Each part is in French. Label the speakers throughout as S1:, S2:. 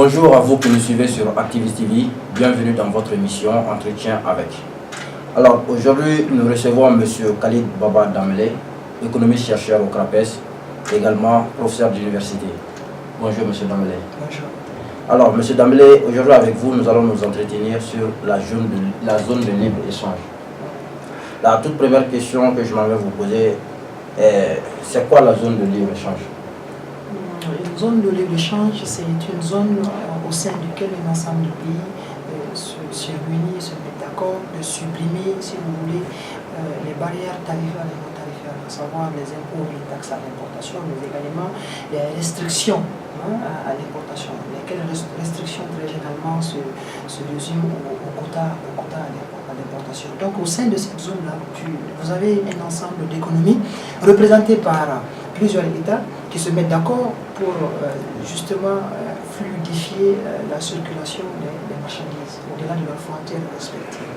S1: Bonjour à vous qui nous suivez sur Activist TV. Bienvenue dans votre émission Entretien avec. Alors aujourd'hui, nous recevons M. Khalid Baba Damele, économiste chercheur au CRAPES, également professeur d'université. Bonjour M. Damele.
S2: Bonjour.
S1: Alors M. Damele, aujourd'hui avec vous, nous allons nous entretenir sur la zone de libre-échange. La toute première question que je m'en vais vous poser est, c'est quoi la zone de libre-échange?
S2: Une zone de libre-échange, c'est une zone au sein de laquelle un ensemble de pays se réunit, se met d'accord de supprimer, si vous voulez, les barrières tarifaires et non tarifaires, à savoir les impôts, les taxes à l'importation, mais également les restrictions à l'importation, lesquelles restrictions très généralement se résument au quota à l'importation. Donc au sein de cette zone-là, vous avez un ensemble d'économies représentées par plusieurs États qui se mettent d'accord pour justement fluidifier la circulation des marchandises au-delà de leurs frontières respectives.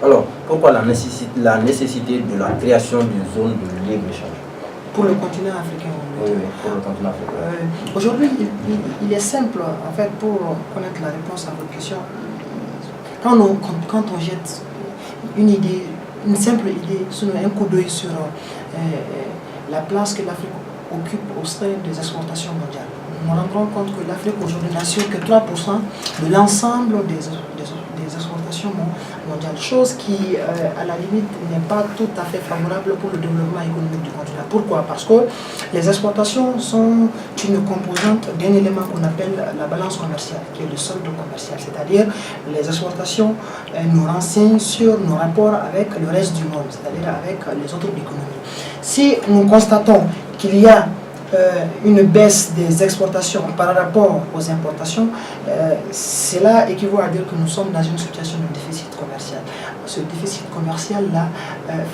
S1: Alors, pourquoi la nécessité de la création d'une zone de libre-échange?
S2: Pour le continent africain.
S1: Oui, pour le continent africain.
S2: Aujourd'hui, il est simple, en fait, pour connaître la réponse à votre question. Quand on jette une idée, une simple idée, un coup d'œil sur la place que l'Afrique occupe au sein des exportations mondiales, nous nous rendrons compte que l'Afrique aujourd'hui n'assure que 3% de l'ensemble des exportations mondiales, chose qui, à la limite, n'est pas tout à fait favorable pour le développement économique du continent. Pourquoi? Parce que les exportations sont une composante d'un élément qu'on appelle la balance commerciale, qui est le solde commercial, c'est-à-dire les exportations nous renseignent sur nos rapports avec le reste du monde, c'est-à-dire avec les autres économies. Si nous constatons qu'il y a une baisse des exportations par rapport aux importations, cela équivaut à dire que nous sommes dans une situation de déficit commercial. Ce déficit commercial-là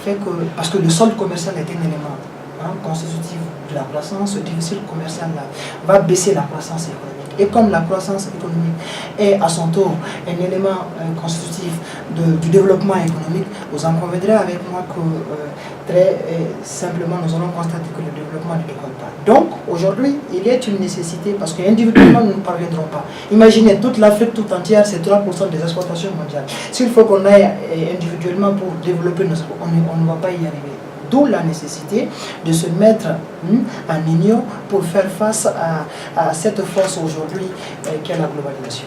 S2: fait que, parce que le solde commercial est un élément constitutif de la croissance, ce déficit commercial-là va baisser la croissance économique. Et comme la croissance économique est à son tour un élément constitutif du développement économique, vous en conviendrez avec moi que très simplement nous allons constater que le développement ne décolle pas. Donc aujourd'hui, il y a une nécessité parce qu'individuellement nous ne parviendrons pas. Imaginez toute l'Afrique tout entière, c'est 3% des exportations mondiales. S'il faut qu'on aille individuellement pour développer, on ne va pas y arriver. D'où la nécessité de se mettre en union pour faire face à cette force aujourd'hui qu'est la globalisation.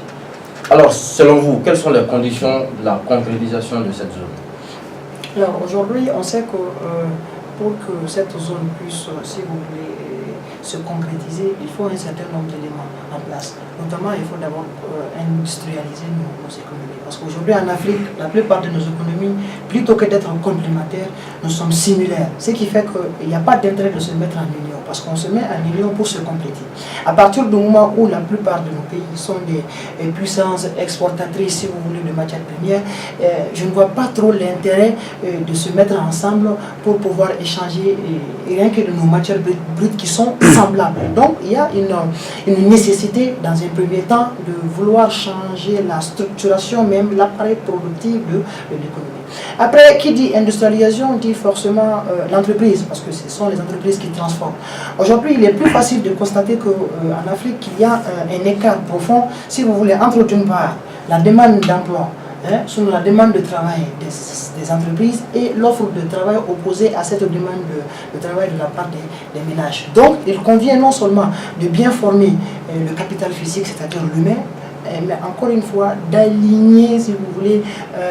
S1: Alors, selon vous, quelles sont les conditions de la concrétisation de cette zone?
S2: Alors, aujourd'hui, on sait que pour que cette zone puisse, si vous voulez, se concrétiser, il faut un certain nombre d'éléments en place. Notamment, il faut d'abord industrialiser nos économies. Parce qu'aujourd'hui, en Afrique, la plupart de nos économies, plutôt que d'être complémentaires, nous sommes similaires. Ce qui fait qu'il n'y a pas d'intérêt de se mettre en union, parce qu'on se met en union pour se compléter. À partir du moment où la plupart de nos pays sont des puissances exportatrices, si vous voulez, de matières premières, je ne vois pas trop l'intérêt de se mettre ensemble pour pouvoir échanger rien que de nos matières brutes qui sont semblables. Donc, il y a une nécessité, dans un premier temps, de vouloir changer la structuration, même l'appareil productif de l'économie. Après, qui dit industrialisation dit forcément l'entreprise, parce que ce sont les entreprises qui transforment. Aujourd'hui, il est plus facile de constater qu'en Afrique, il y a un écart profond, si vous voulez, entre d'une part la demande d'emploi, sur la demande de travail des entreprises et l'offre de travail opposée à cette demande de travail de la part des ménages. Donc, il convient non seulement de bien former le capital physique, c'est-à-dire l'humain, mais encore une fois, d'aligner, si vous voulez,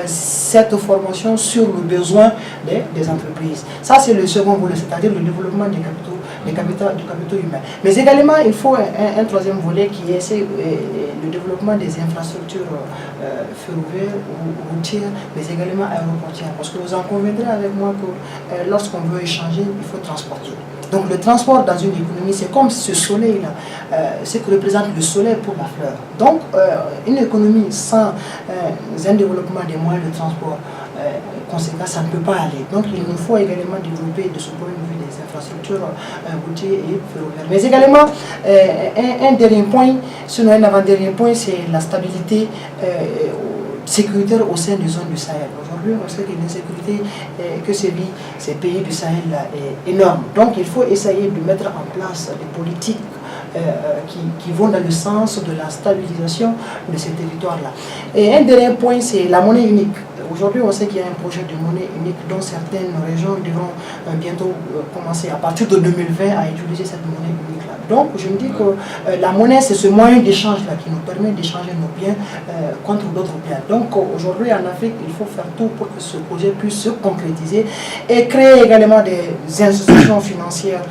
S2: cette formation sur le besoin des entreprises. Ça, c'est le second volet, c'est-à-dire le développement du capital humain. Mais également, il faut un troisième volet qui est le développement des infrastructures ferroviaires ou routières, mais également aéroportières. Parce que vous en conviendrez avec moi que lorsqu'on veut échanger, il faut transporter. Donc le transport dans une économie, c'est comme ce soleil-là, ce que représente le soleil pour la fleur. Donc une économie sans un développement des moyens de transport conséquent, ça ne peut pas aller. Donc il nous faut également développer de ce point de vue des infrastructures routières et ferroviaires. Mais également, un dernier point, sinon un avant-dernier point, c'est la stabilité sécuritaire au sein des zones du Sahel. Aujourd'hui, on sait que l'insécurité que sévit ces pays du Sahel là, est énorme. Donc il faut essayer de mettre en place des politiques qui vont dans le sens de la stabilisation de ces territoires-là. Et un dernier point, c'est la monnaie unique. Aujourd'hui, on sait qu'il y a un projet de monnaie unique dont certaines régions devront bientôt commencer à partir de 2020 à utiliser cette monnaie unique-là. Donc, je me dis que la monnaie, c'est ce moyen d'échange-là qui nous permet d'échanger nos biens contre d'autres biens. Donc, aujourd'hui, en Afrique, il faut faire tout pour que ce projet puisse se concrétiser et créer également des institutions financières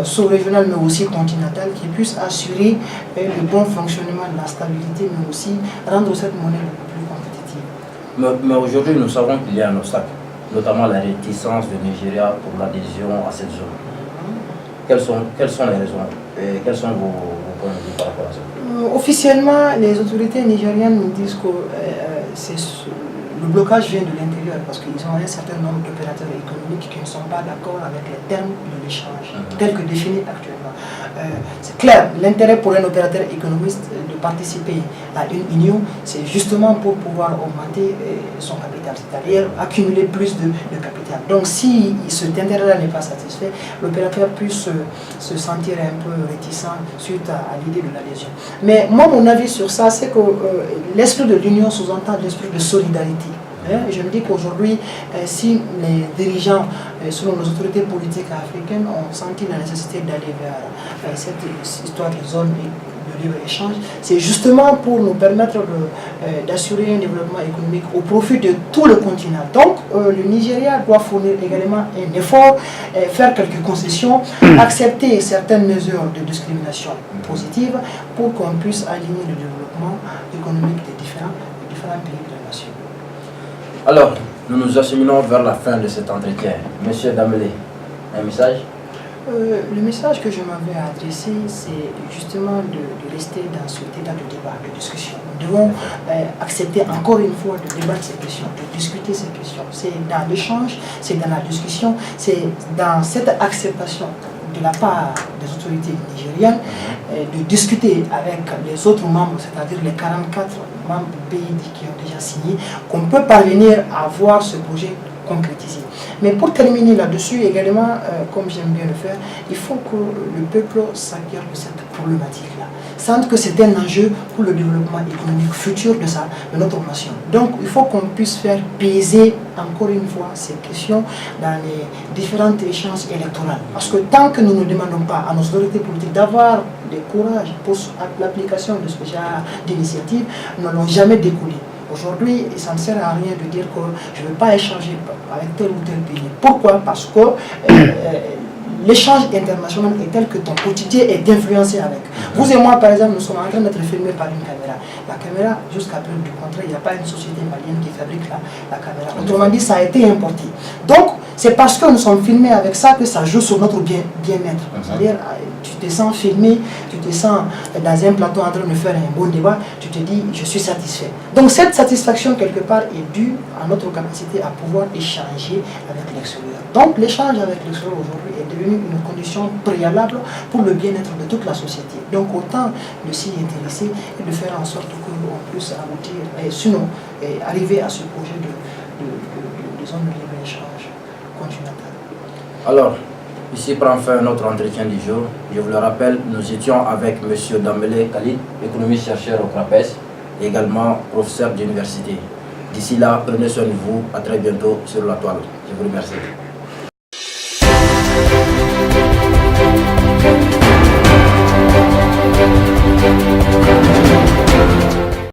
S2: sous-régionales, mais aussi continentales, qui puissent assurer le bon fonctionnement de la stabilité, mais aussi rendre cette monnaie beaucoup plus compétitive.
S1: Mais aujourd'hui, nous savons qu'il y a un obstacle, notamment la réticence du Nigeria pour l'adhésion à cette zone. Quelles sont les raisons et quels sont vos points de vue par rapport à ça?
S2: Officiellement, les autorités nigériennes nous disent que le blocage vient de l'intérieur parce qu'ils ont un certain nombre d'opérateurs économiques qui ne sont pas d'accord avec les termes de l'échange, tels que définis actuellement. C'est clair, l'intérêt pour un opérateur économiste de participer à une union, c'est justement pour pouvoir augmenter son capital, c'est-à-dire accumuler plus de capital. Donc si cet intérêt-là n'est pas satisfait, l'opérateur puisse se sentir un peu réticent suite à l'idée de l'adhésion. Mais moi, mon avis sur ça, c'est que l'esprit de l'union sous-entend l'esprit de solidarité. Je me dis qu'aujourd'hui, si les dirigeants, selon nos autorités politiques africaines, ont senti la nécessité d'aller vers cette histoire de zone de libre-échange, c'est justement pour nous permettre d'assurer un développement économique au profit de tout le continent. Donc, le Nigeria doit fournir également un effort, faire quelques concessions, accepter certaines mesures de discrimination positive pour qu'on puisse aligner le développement économique des différents pays de la nation.
S1: Alors, nous nous acheminons vers la fin de cet entretien. Monsieur Damele, un message?
S2: Le message que je m'avais adressé, c'est justement de rester dans cet état de débat, de discussion. Nous devons accepter encore une fois de débattre ces questions, de discuter ces questions. C'est dans l'échange, c'est dans la discussion, c'est dans cette acceptation de la part des autorités nigériennes de discuter avec les autres membres, c'est-à-dire les 44 membres pays qui ont déjà signé, qu'on peut parvenir à voir ce projet concrétisé. Mais pour terminer là-dessus également, comme j'aime bien le faire, il faut que le peuple s'acquiert de cette problématique-là. Sente que c'est un enjeu pour le développement économique futur de notre nation. Donc il faut qu'on puisse faire peser encore une fois ces questions dans les différentes échéances électorales. Parce que tant que nous ne demandons pas à nos autorités politiques d'avoir le courage pour l'application de ce genre d'initiative, nous n'allons jamais découlé. Aujourd'hui, ça ne sert à rien de dire que je ne veux pas échanger avec tel ou tel pays. Pourquoi? Parce que l'échange international est tel que ton quotidien est influencé avec. Vous et moi, par exemple, nous sommes en train d'être filmés par une caméra. La caméra, jusqu'à preuve du contraire, il n'y a pas une société malienne qui fabrique la caméra. Autrement dit, ça a été importé. Donc, c'est parce que nous sommes filmés avec ça que ça joue sur notre bien-être. C'est-à-dire, tu te sens filmé, tu te sens dans un plateau en train de faire un bon débat, tu te dis, je suis satisfait. Donc, cette satisfaction, quelque part, est due à notre capacité à pouvoir échanger avec l'extérieur. Donc, l'échange avec l'extérieur aujourd'hui est devenu une condition préalable pour le bien-être de toute la société. Donc, autant de s'y intéresser et de faire en sorte qu'on puisse aboutir, et sinon, arriver à ce projet de zone de libre-échange continentale.
S1: Alors, ici prend fin notre entretien du jour. Je vous le rappelle, nous étions avec M. Damele Khalid, économiste chercheur au CRAPES, et également professeur d'université. D'ici là, prenez soin de vous. À très bientôt sur la toile. Je vous remercie.